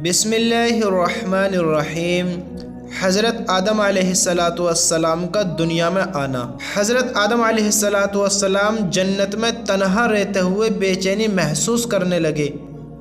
بسم اللہ الرحمن الرحیم۔ حضرت آدم علیہ السلام کا دنیا میں آنا۔ حضرت آدم علیہ السلام جنت میں تنہا رہتے ہوئے بے چینی محسوس کرنے لگے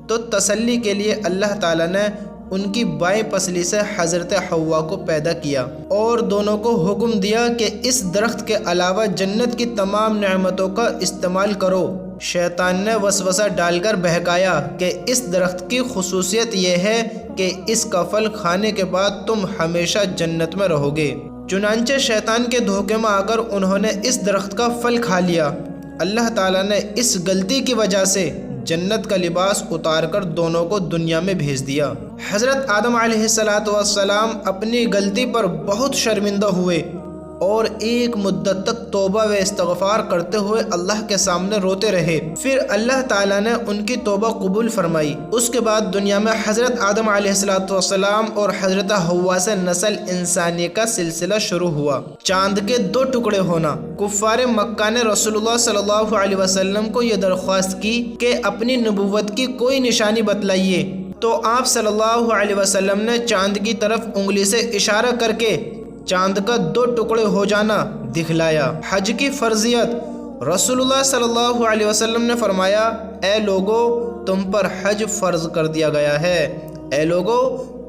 تو تسلی کے لیے اللہ تعالیٰ نے ان کی بائیں پسلی سے حضرت حوا کو پیدا کیا اور دونوں کو حکم دیا کہ اس درخت کے علاوہ جنت کی تمام نعمتوں کا استعمال کرو۔ شیطان نے وسوسہ ڈال کر بہکایا کہ اس درخت کی خصوصیت یہ ہے کہ اس کا پھل کھانے کے بعد تم ہمیشہ جنت میں رہو گے۔ چنانچہ شیطان کے دھوکے میں آ کر انہوں نے اس درخت کا پھل کھا لیا۔ اللہ تعالیٰ نے اس غلطی کی وجہ سے جنت کا لباس اتار کر دونوں کو دنیا میں بھیج دیا۔ حضرت آدم علیہ السلام اپنی غلطی پر بہت شرمندہ ہوئے اور ایک مدت تک توبہ و استغفار کرتے ہوئے اللہ کے سامنے روتے رہے۔ پھر اللہ تعالیٰ نے ان کی توبہ قبول فرمائی۔ اس کے بعد دنیا میں حضرت آدم علیہ السلام اور حضرت حوا سے نسل انسانی کا سلسلہ شروع ہوا۔ چاند کے 2 ٹکڑے ہونا۔ کفار مکہ نے رسول اللہ صلی اللہ علیہ وسلم کو یہ درخواست کی کہ اپنی نبوت کی کوئی نشانی بتلائیے، تو آپ صلی اللہ علیہ وسلم نے چاند کی طرف انگلی سے اشارہ کر کے چاند کا 2 ٹکڑے ہو جانا دکھلایا۔ حج کی فرضیت۔ رسول اللہ صلی اللہ علیہ وسلم نے فرمایا، اے لوگو تم پر حج فرض کر دیا گیا ہے، اے لوگو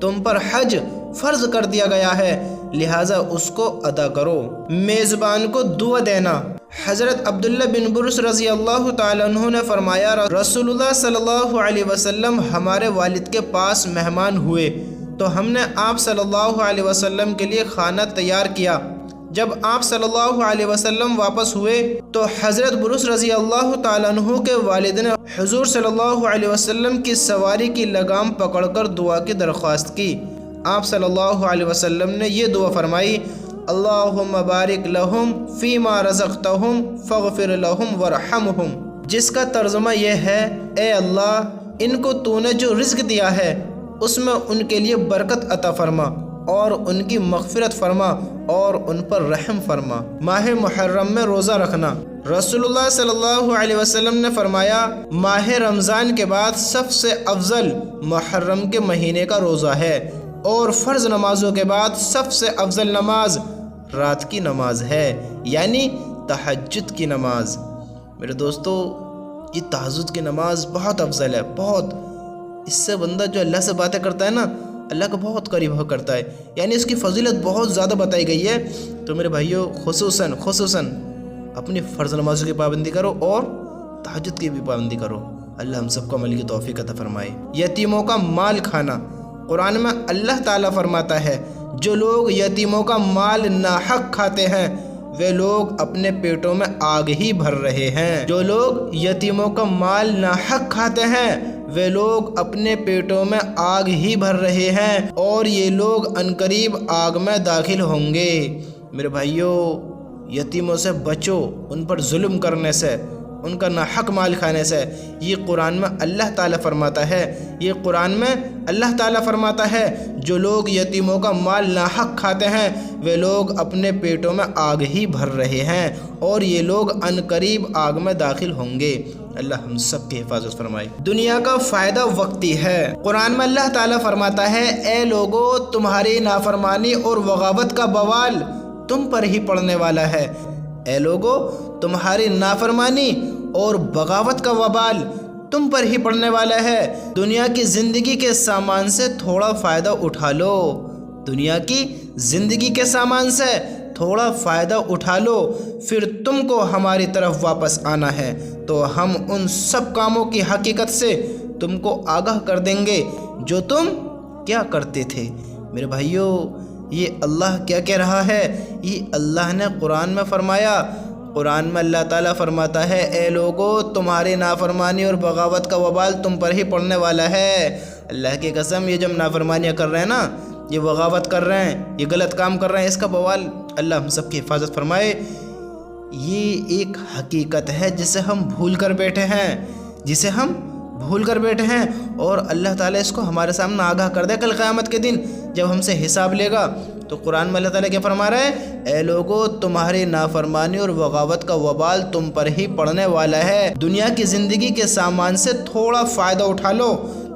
تم پر حج فرض کر دیا گیا ہے، لہٰذا اس کو ادا کرو۔ میزبان کو دعا دینا۔ حضرت عبداللہ بن برس رضی اللہ تعالیٰ عنہ نے فرمایا، رسول اللہ صلی اللہ علیہ وسلم ہمارے والد کے پاس مہمان ہوئے تو ہم نے آپ صلی اللہ علیہ وسلم کے لیے کھانا تیار کیا۔ جب آپ صلی اللہ علیہ وسلم واپس ہوئے تو حضرت برس رضی اللہ تعالیٰ عنہ کے والد نے حضور صلی اللہ علیہ وسلم کی سواری کی لگام پکڑ کر دعا کی درخواست کی۔ آپ صلی اللہ علیہ وسلم نے یہ دعا فرمائی، اللہم بارک لہم فیما رزقتہم فاغفر لہم ورحمہم، جس کا ترجمہ یہ ہے، اے اللہ ان کو تو نے جو رزق دیا ہے اس میں ان کے لیے برکت عطا فرما اور ان کی مغفرت فرما اور ان پر رحم فرما۔ ماہ محرم میں روزہ رکھنا۔ رسول اللہ صلی اللہ علیہ وسلم نے فرمایا، ماہ رمضان کے بعد سب سے افضل محرم کے مہینے کا روزہ ہے اور فرض نمازوں کے بعد سب سے افضل نماز رات کی نماز ہے، یعنی تہجد کی نماز۔ میرے دوستو، یہ تہجد کی نماز بہت افضل ہے، بہت۔ اس سے بندہ جو اللہ سے باتیں کرتا ہے نا، اللہ کا بہت قریب ہو کرتا ہے، یعنی اس کی فضیلت بہت زیادہ بتائی گئی ہے۔ تو میرے بھائیوں، خصوصاً اپنی فرض نمازوں کی پابندی کرو اور تہجد کی بھی پابندی کرو۔ اللہ ہم سب کو عمل کی توفیق عطا فرمائے۔ یتیموں کا مال کھانا۔ قرآن میں اللہ تعالیٰ فرماتا ہے، جو لوگ یتیموں کا مال ناحق کھاتے ہیں وہ لوگ اپنے پیٹوں میں آگ ہی بھر رہے ہیں۔ جو لوگ یتیموں کا مال ناحق کھاتے ہیں وہ لوگ اپنے پیٹوں میں آگ ہی بھر رہے ہیں اور یہ لوگ عنقریب آگ میں داخل ہوں گے۔ میرے بھائیوں، یتیموں سے بچو، ان پر ظلم کرنے سے، ان کا ناحق مال کھانے سے۔ یہ قرآن میں اللہ تعالیٰ فرماتا ہے، یہ قرآن میں اللہ تعالیٰ فرماتا ہے، جو لوگ یتیموں کا مال ناحق کھاتے ہیں وہ لوگ اپنے پیٹوں میں آگ ہی بھر رہے ہیں اور یہ لوگ عنقریب آگ میں داخل ہوں گے۔ اللہ ہم سب کی حفاظت فرمائے۔ دنیا کا فائدہ وقتی ہے۔ قرآن میں اللہ تعالیٰ فرماتا ہے، اے لوگو تمہاری نافرمانی اور بغاوت کا بوال تم پر ہی پڑنے والا ہے۔ اے لوگو تمہاری نافرمانی اور بغاوت کا وبال تم پر ہی پڑنے والا ہے۔ دنیا کی زندگی کے سامان سے تھوڑا فائدہ اٹھا لو، دنیا کی زندگی کے سامان سے تھوڑا فائدہ اٹھا لو، پھر تم کو ہماری طرف واپس آنا ہے تو ہم ان سب کاموں کی حقیقت سے تم کو آگاہ کر دیں گے جو تم کیا کرتے تھے۔ میرے بھائیوں، یہ اللہ کیا کہہ رہا ہے؟ یہ اللہ نے قرآن میں فرمایا۔ قرآن میں اللہ تعالیٰ فرماتا ہے، اے لوگو تمہاری نافرمانی اور بغاوت کا وبال تم پر ہی پڑنے والا ہے۔ اللہ کی قسم، یہ جب نافرمانیاں کر رہے ہیں نا، یہ بغاوت کر رہے ہیں، یہ غلط کام کر رہے ہیں، اس کا بوال اللہ ہم سب کی حفاظت فرمائے۔ یہ ایک حقیقت ہے جسے ہم بھول کر بیٹھے ہیں اور اللہ تعالیٰ اس کو ہمارے سامنے آگاہ کر دے کل قیامت کے دن جب ہم سے حساب لے گا۔ تو قرآن میں اللہ تعالیٰ کیا فرما رہا ہے؟ اے لوگو تمہاری نافرمانی اور بغاوت کا وبال تم پر ہی پڑنے والا ہے۔ دنیا کی زندگی کے سامان سے تھوڑا فائدہ اٹھا لو